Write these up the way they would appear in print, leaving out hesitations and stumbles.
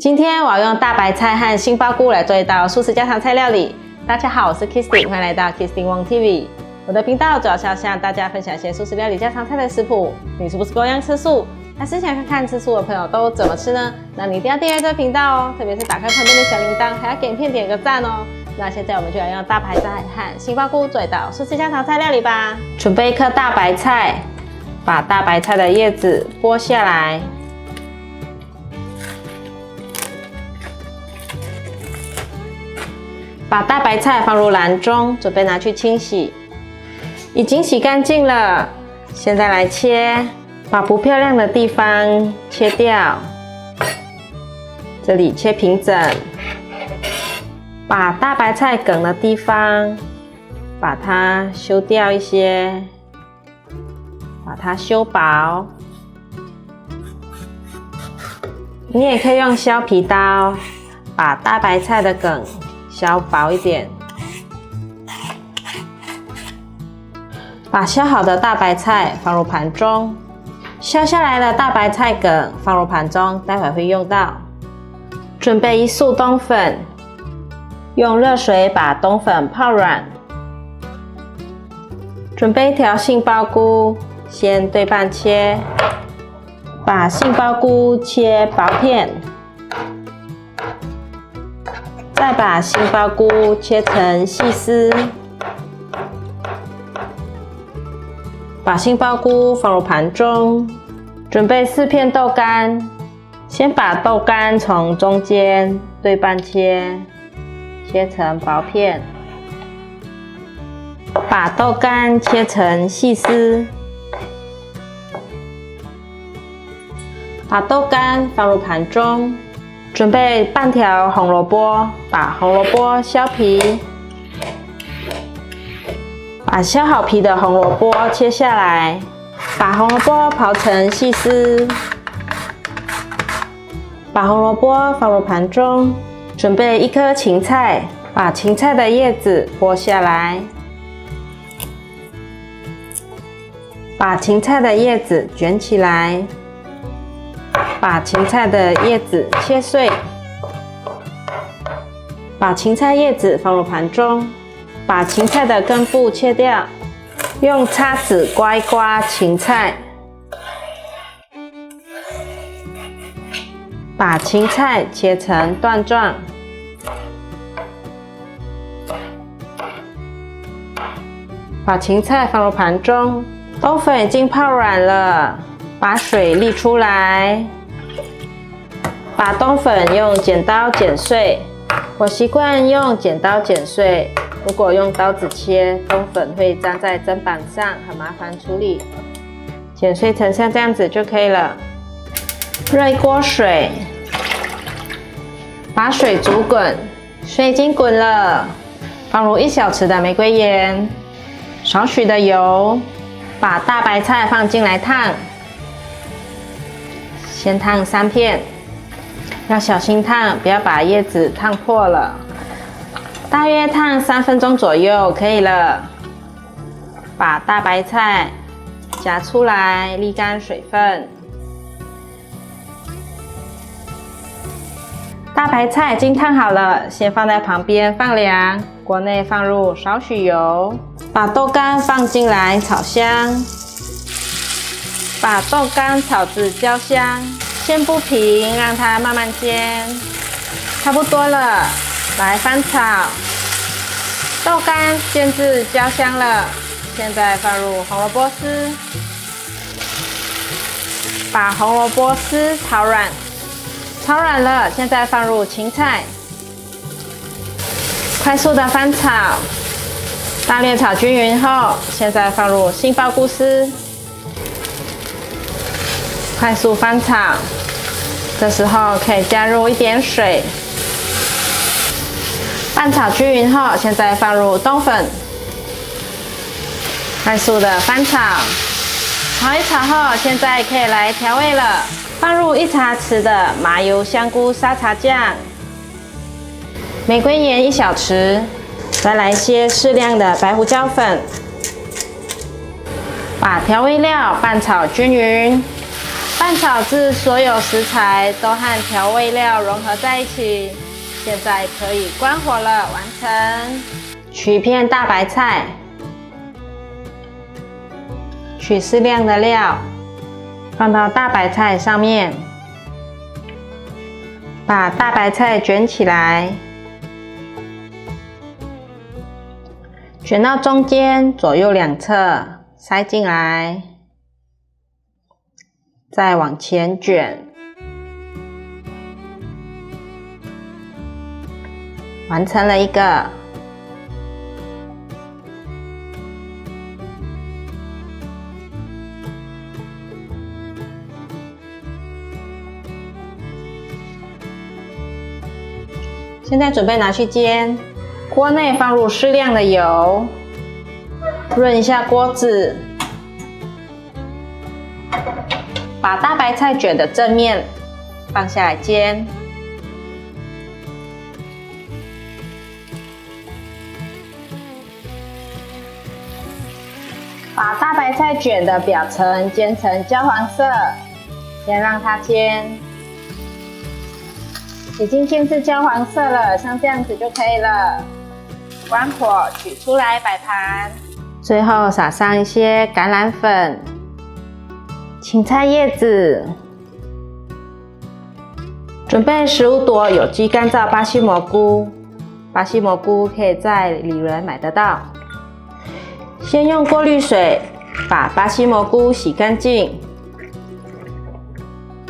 今天我要用大白菜和杏鲍菇来做一道素食家常菜料理。大家好，我是 Kisty， 欢迎来到 Kisty Wong TV。我的频道主要是要向大家分享一些素食料理家常菜的食谱。你是不是够样吃素？还是想看看吃素的朋友都怎么吃呢？那你一定要订阅这个频道哦，特别是打开旁边的小铃铛，还要给影片点个赞哦。那现在我们就来用大白菜和杏鲍菇做一道素食家常菜料理吧。准备一颗大白菜，把大白菜的叶子剥下来。把大白菜放入篮中，准备拿去清洗。已经洗干净了，现在来切，把不漂亮的地方切掉，这里切平整。把大白菜梗的地方，把它修掉一些，把它修薄。你也可以用削皮刀，把大白菜的梗削薄一点，把削好的大白菜放入盘中，削下来的大白菜梗放入盘中，待会会用到。准备1束冬粉，用热水把冬粉泡软。准备1条杏鲍菇，先对半切，把杏鲍菇切薄片。再把杏鲍菇切成细丝，把杏鲍菇放入盘中。准备4片豆干，先把豆干从中间对半切，切成薄片。把豆干切成细丝，把豆干放入盘中。准备半条红萝卜，把红萝卜削皮，把削好皮的红萝卜切下来，把红萝卜刨成细丝，把红萝卜放入盘中。准备1颗芹菜，把芹菜的叶子剥下来，把芹菜的叶子卷起来。把芹菜的叶子切碎，把芹菜叶子放入盘中，把芹菜的根部切掉，用叉子刮一刮芹菜，把芹菜切成段状，把芹菜放入盘中。冬粉已经泡软了，把水沥出来。把冬粉用剪刀剪碎，我习惯用剪刀剪碎。如果用刀子切，冬粉会粘在砧板上，很麻烦处理。剪碎成像这样子就可以了。热一锅水，把水煮滚，水已经滚了，放入1小匙的玫瑰盐，少许的油，把大白菜放进来烫，先烫3片。要小心烫，不要把叶子烫破了。大约烫3分钟左右可以了。把大白菜夹出来，沥干水分。大白菜已经烫好了，先放在旁边放凉。锅内放入少许油，把豆干放进来炒香，把豆干炒至焦香。先不平，让它慢慢煎，差不多了，来翻炒。豆干煎至焦香了，现在放入红萝卜丝，把红萝卜丝炒软，炒软了，现在放入芹菜，快速的翻炒，大略炒均匀后，现在放入杏鲍菇丝。快速翻炒，这时候可以加入一点水，拌炒均匀后，现在放入冬粉，快速的翻炒，炒一炒后，现在可以来调味了，放入1茶匙的麻油香菇沙茶酱，玫瑰盐1小匙，再来些适量的白胡椒粉，把调味料拌炒均匀。拌炒至所有食材都和调味料融合在一起，现在可以关火了，完成。取一片大白菜，取适量的料，放到大白菜上面，把大白菜卷起来，卷到中间，左右两侧塞进来，再往前卷，完成了一个。现在准备拿去煎，锅内放入适量的油，润一下锅子，把大白菜卷的正面放下来煎，把大白菜卷的表层煎成焦黄色，先让它煎。已经煎至焦黄色了，像这样子就可以了。关火，取出来摆盘。最后撒上一些橄榄粉、芹菜叶子，准备15朵有机干燥巴西蘑菇。巴西蘑菇可以在里仁买得到。先用过滤水把巴西蘑菇洗干净。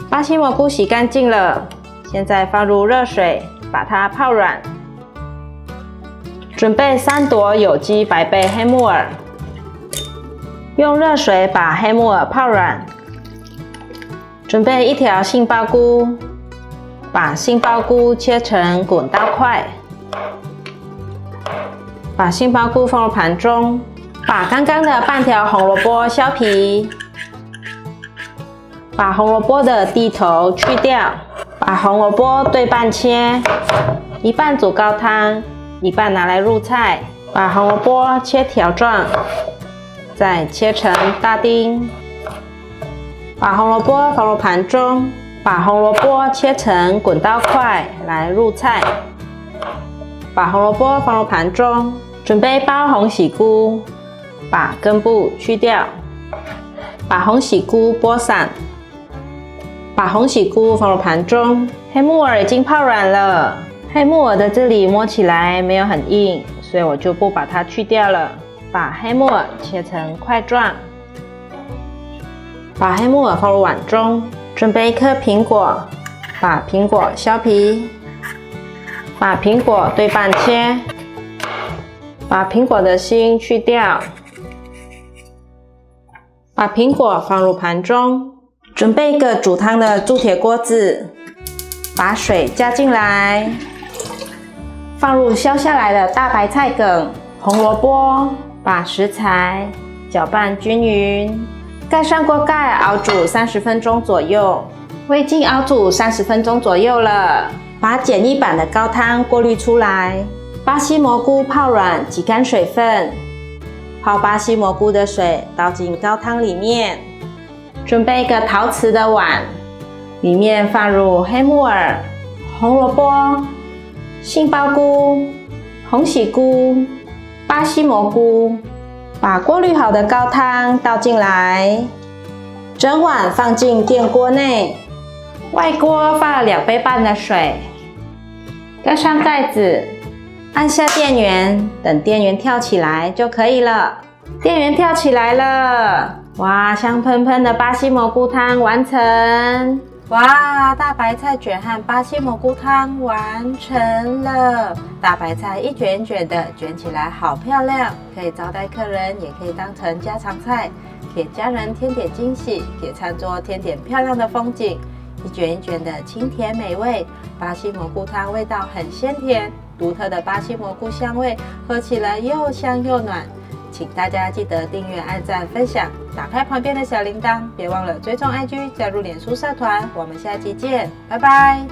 巴西蘑菇洗干净了。现在放入热水，把它泡软。准备3朵有机白贝黑木耳，用热水把黑木耳泡软。准备1条杏鲍菇，把杏鲍菇切成滚刀块。把杏鲍菇放入盘中，把刚刚的半条红萝卜削皮，把红萝卜的蒂头去掉。把红萝卜对半切，一半煮高汤，一半拿来入菜。把红萝卜切条状，再切成大丁。把红萝卜放入盘中，把红萝卜切成滚刀块来入菜。把红萝卜放入盘中，准备包红喜菇，把根部去掉。把红喜菇剥散。把红喜菇放入盘中，黑木耳已经泡软了。黑木耳的这里摸起来没有很硬，所以我就不把它去掉了。把黑木耳切成块状，把黑木耳放入碗中。准备1颗苹果，把苹果削皮，把苹果对半切，把苹果的芯去掉，把苹果放入盘中。准备1个煮汤的铸铁锅子，把水加进来，放入削下来的大白菜梗、红萝卜，把食材搅拌均匀，盖上锅盖熬煮30分钟左右。我已经熬煮30分钟左右了，把简易版的高汤过滤出来，巴西蘑菇泡软，挤干水分，泡巴西蘑菇的水倒进高汤里面。准备1个陶瓷的碗，里面放入黑木耳、红萝卜、杏鲍菇、红喜菇、巴西蘑菇，把过滤好的高汤倒进来，整碗放进电锅内，外锅放了2杯半的水，盖上盖子，按下电源，等电源跳起来就可以了。电源跳起来了，哇，香喷喷的巴西蘑菇汤完成！哇，大白菜卷和巴西蘑菇汤完成了。大白菜一卷一卷的卷起来，好漂亮，可以招待客人，也可以当成家常菜，给家人添点惊喜，给餐桌添点漂亮的风景。一卷一卷的清甜美味，巴西蘑菇汤味道很鲜甜，独特的巴西蘑菇香味，喝起来又香又暖。请大家记得订阅、按赞、分享，打开旁边的小铃铛，别忘了追踪 IG， 加入脸书社团。我们下期见，拜拜。